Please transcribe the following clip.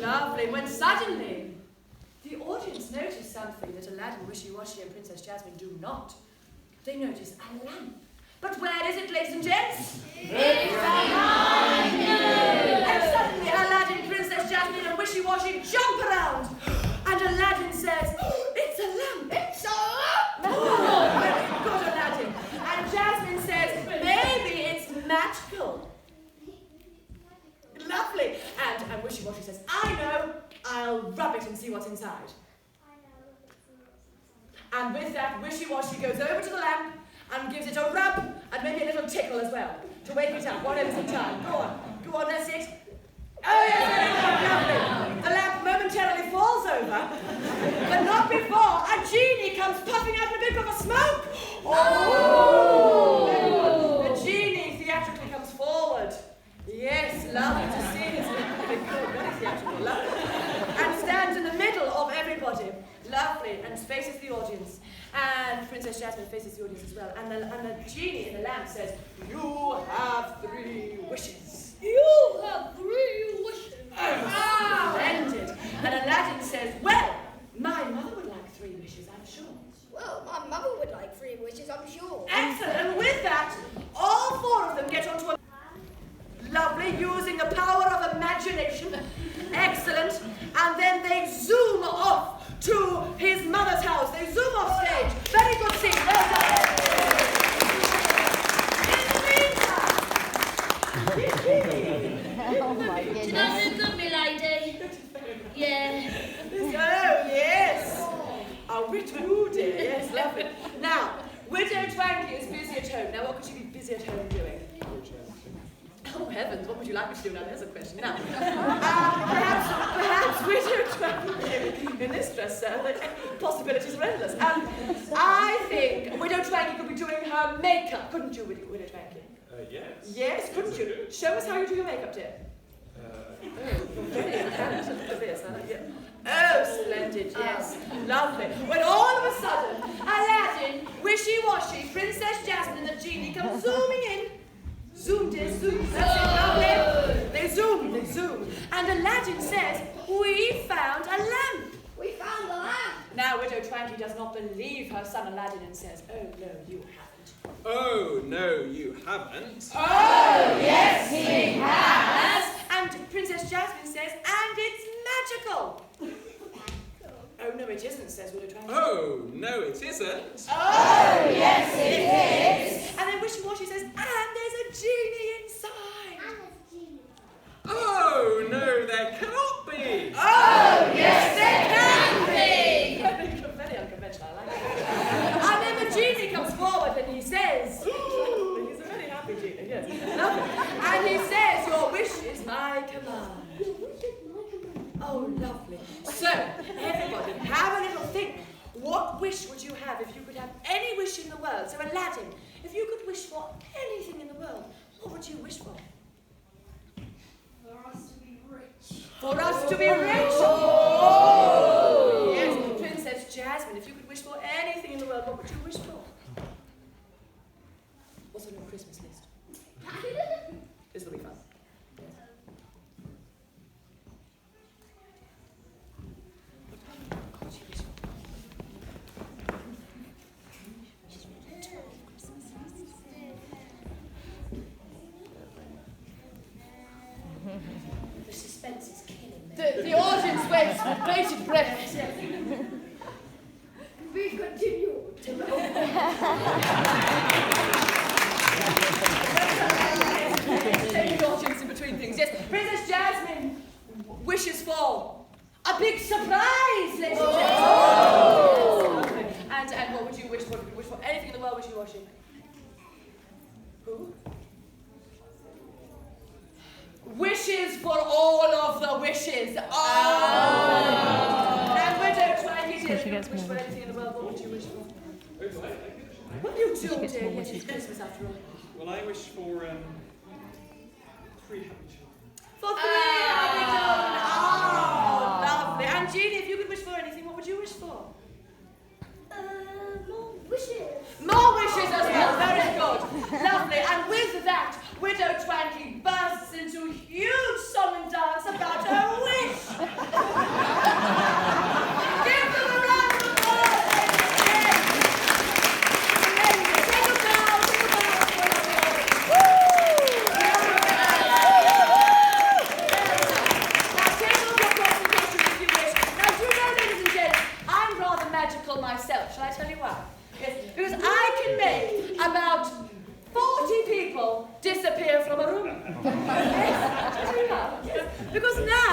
Lovely. When suddenly the audience notice something that Aladdin, Wishy-Washy and Princess Jasmine do not. They notice a lamp. But where is it, ladies and gents? It's behind you! And suddenly Aladdin, Princess Jasmine and Wishy-Washy jump around. And Aladdin says, it's a lamp! It's a lamp! Oh, very good, Aladdin. And Jasmine says, maybe it's magical. Lovely. And Wishy-Washy says, I know, I'll rub it and see what's inside. And with that, Wishy-Washy goes over to the lamp and gives it a rub and maybe a little tickle as well to wake it up one at a time. Go on, that's it. Oh yes, lovely. The lamp momentarily falls over, but not before a genie comes puffing out in a big puff of smoke. Oh! The genie theatrically comes forward. Yes, lovely to see this. Very theatrical, lovely. And stands in the middle of everybody. Lovely, and faces the audience. And Princess Jasmine faces the audience as well. And the genie in the lamp says, you have 3 wishes. You have 3 wishes. Splendid. And Aladdin says, well, my mother would like 3 wishes, I'm sure. Well, my mother would like 3 wishes, I'm sure. Excellent. And with that, all 4 of them get onto a... Lovely, using the power of imagination. Excellent. And then they zoom off to his mother's house. They zoom off stage. Very good scene. Well done. In the meantime... Oh my goodness. Did I do good, milady? Yeah. Oh, yes. A widow, dear. Yes, lovely. Now, Widow Twanky is busy at home. Now, what could she be busy at home doing? Oh, heavens, what would you like me to do now? There's a question. Now, perhaps Widow Twanky, in this dress, sir, the possibilities are endless. I think Widow Twanky could be doing her makeup, couldn't you, Widow Twanky? Yes. Yes, couldn't you? Show us how you do your makeup, dear. Very handy. Look at this. Oh, splendid, yes. Lovely. When all of a sudden, Aladdin, Wishy-Washy, Princess Jasmine and the genie come zooming in. Zoom, dear, zoom. That's it, lovely. They zoom. And Aladdin says, we found a lamp. We found the lamp. Now, Widow Twanky does not believe her son Aladdin and says, oh, no, you haven't. Oh, no, you haven't. Oh, yes, he has. And Princess Jasmine says, and it's magical. Oh, no, it isn't, says Widow Twanky. Oh, no, it isn't. Oh, yes, it is. And then Wishy-Washy says, and there's a genie inside. Oh, no, there cannot be. Oh, yes, there can be. Very unconventional, I like it. And then the genie comes forward and he says, he's a very happy genie, yes. And he says, your wish is my command. Oh, lovely. So, everybody, have a little think. What wish would you have if you could have any wish in the world? So, Aladdin, if you could wish for anything in the world, what would you wish for? For us to be rich. For us to be rich? Oh! Yes, Princess Jasmine, if you could wish for anything in the world, what would you wish for? What's on your Christmas list? This will be fun. The suspense is killing me. The audience waits with bated breath. We continue to Take the audience in between things. Yes, Princess Jasmine wishes for a big surprise, ladies and gentlemen. And what would you wish for? If you could wish for anything in the world, Wishy-Washy? Who? Wishes for all of the wishes. Oh! And Widow Twanky, dear, if you could wish for anything in the world, what would you wish for? What you do, dear? Yes, it's Christmas after all. Well, I wish for 3 happy children. For 3 happy children. Oh, lovely. And Jeannie, if you could wish for anything, what would you wish for? more wishes. More wishes as well. Very good. Lovely. And with that, Widow Twanky bursts into huge song and dance about her wish. Yes, true love. Yes. Because now